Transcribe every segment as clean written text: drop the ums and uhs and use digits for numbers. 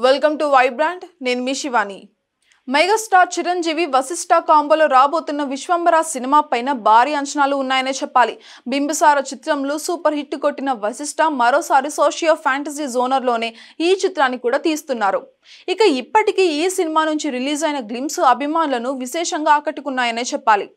Welcome to Vibrant. నేను మీ Shivani. Megastar Chiranjeevi Vashishtha కాంబోలో రాబోతున్న Vishwambhara cinema పైన భారీ అంచనాలు ఉన్నాయనే చెప్పాలి. బింబిసార చిత్రంలో సూపర్ హిట్ కొట్టిన వశిష్ఠ మరోసారి సోషియో ఫ్యాంటసీ జోనర్లోనే ఈ చిత్రాన్ని కూడా తీస్తున్నారు. ఇక ఇప్పటికీ ఈ సినిమా నుంచి రిలీజ్ అయిన గ్లిమ్స్ అభిమానులను విశేషంగా ఆకట్టుకున్నాయనే చెప్పాలి.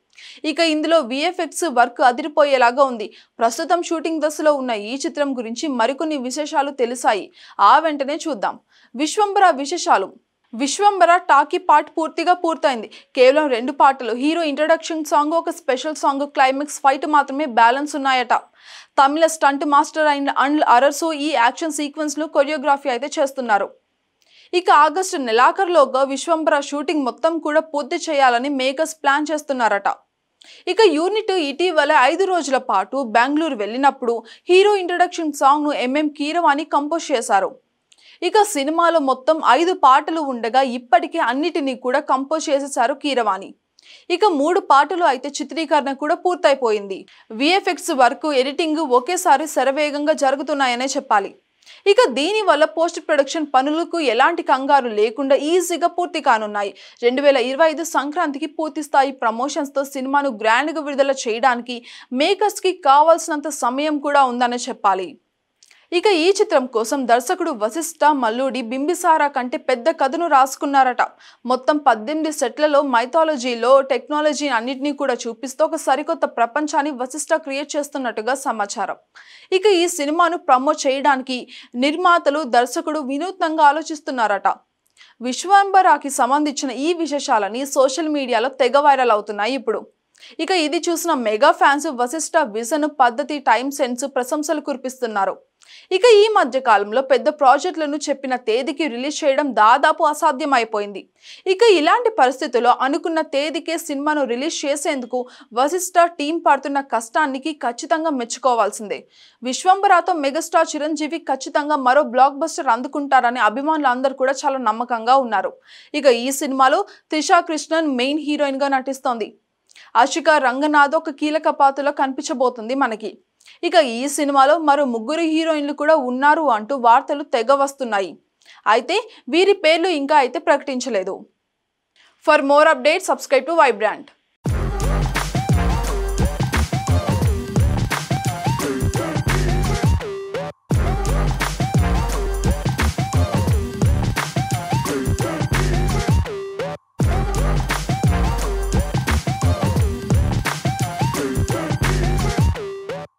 ఇక ఇందులో విఎఫ్ఎక్స్ వర్క్ అదిరిపోయేలాగా ఉంది. ప్రస్తుతం షూటింగ్ దశలో ఉన్న ఈ చిత్రం గురించి మరికొన్ని విశేషాలు తెలిసాయి. ఆ వెంటనే చూద్దాం. విశ్వంబర విశేషాలు. విశ్వంబర టాకీ పార్ట్ పూర్తిగా పూర్తయింది. కేవలం 2 పాటలు, హీరో ఇంట్రడక్షన్ సాంగ్, ఒక స్పెషల్ సాంగ్, క్లైమాక్స్ ఫైట్ మాత్రమే బ్యాలెన్స్ ఉన్నాయట. తమిళ స్టంట్ మాస్టర్ అయిన అండ్ అరసు ఈ యాక్షన్ సీక్వెన్స్ లో కొరియోగ్రఫీ అయితే చేస్తున్నారు. ఇక ఆగస్టు నెలాఖరులోగా విశ్వంబర షూటింగ్ మొత్తం కూడా పూర్తి చేయాలని మేకర్స్ ప్లాన్ చేస్తున్నారట. ఇక యూనిట్ ఇటీవల 5 రోజుల పాటు బెంగళూరు వెళ్ళినప్పుడు హీరో ఇంట్రడక్షన్ సాంగ్ ను ఎంఎం కీరవాణి కంపోజ్ చేశారు. ఇక సినిమాలో మొత్తం 5 పాటలు ఉండగా ఇప్పటికే అన్నిటినీ కూడా కంపోజ్ చేసేశారు కీరవాణి. ఇక 3 పాటలు అయితే చిత్రీకరణ కూడా పూర్తయిపోయింది. విఎఫ్ఎక్స్ వర్క్, ఎడిటింగ్ ఒకేసారి శరవేగంగా జరుగుతున్నాయనే చెప్పాలి. ఇక దీని వల్ల పోస్ట్ ప్రొడక్షన్ పనులకు ఎలాంటి కంగారు లేకుండా ఈజీగా పూర్తి కానున్నాయి. 2025 సంక్రాంతికి పూర్తి స్థాయి ప్రమోషన్స్ తో సినిమాను గ్రాండ్ గా విడుదల చేయడానికి మేకర్స్ కి కావాల్సినంత సమయం కూడా ఉందనే చెప్పాలి. ఇక ఈ చిత్రం కోసం దర్శకుడు వశిష్ఠ మల్లుడి బింబిసార కంటే పెద్ద కథను రాసుకున్నారట. మొత్తం 18 సెట్లలో మైథాలజీలో టెక్నాలజీ అన్నిటినీ కూడా చూపిస్తూ ఒక సరికొత్త ప్రపంచాన్ని వశిష్ఠ క్రియేట్ చేస్తున్నట్టుగా సమాచారం. ఇక ఈ సినిమాను ప్రమోట్ చేయడానికి నిర్మాతలు, దర్శకుడు వినూత్నంగా ఆలోచిస్తున్నారట. విశ్వంబరాకి సంబంధించిన ఈ విశేషాలని సోషల్ మీడియాలో తెగ వైరల్ అవుతున్నాయి ఇప్పుడు. ఇక ఇది చూసిన మెగా ఫ్యాన్స్ వశిష్ఠ విజన్, పద్ధతి, టైం సెన్స్ ప్రశంసలు కురిపిస్తున్నారు. ఇక ఈ మధ్య కాలంలో పెద్ద ప్రాజెక్టులను చెప్పిన తేదీకి రిలీజ్ చేయడం దాదాపు అసాధ్యం అయిపోయింది. ఇక ఇలాంటి పరిస్థితుల్లో అనుకున్న తేదీకే సినిమాను రిలీజ్ చేసేందుకు వశిష్ఠ టీం పడుతున్న కష్టానికి ఖచ్చితంగా మెచ్చుకోవాల్సిందే. విశ్వంబరతో మెగాస్టార్ చిరంజీవి ఖచ్చితంగా మరో బ్లాక్ బస్టర్ అందుకుంటారని అభిమానులు అందరూ కూడా చాలా నమ్మకంగా ఉన్నారు. ఇక ఈ సినిమాలో త్రిషా కృష్ణన్ మెయిన్ హీరోయిన్ గా నటిస్తోంది. ఆశికా రంగనాథ్ ఒక కీలక పాత్రలో కనిపించబోతుంది మనకి. ఇక ఈ సినిమాలో మరో 3 హీరోయిన్లు కూడా ఉన్నారు అంటూ వార్తలు తెగ వస్తున్నాయి. అయితే వీరి పేర్లు ఇంకా అయితే ప్రకటించలేదు. For more updates, subscribe to Vibrant.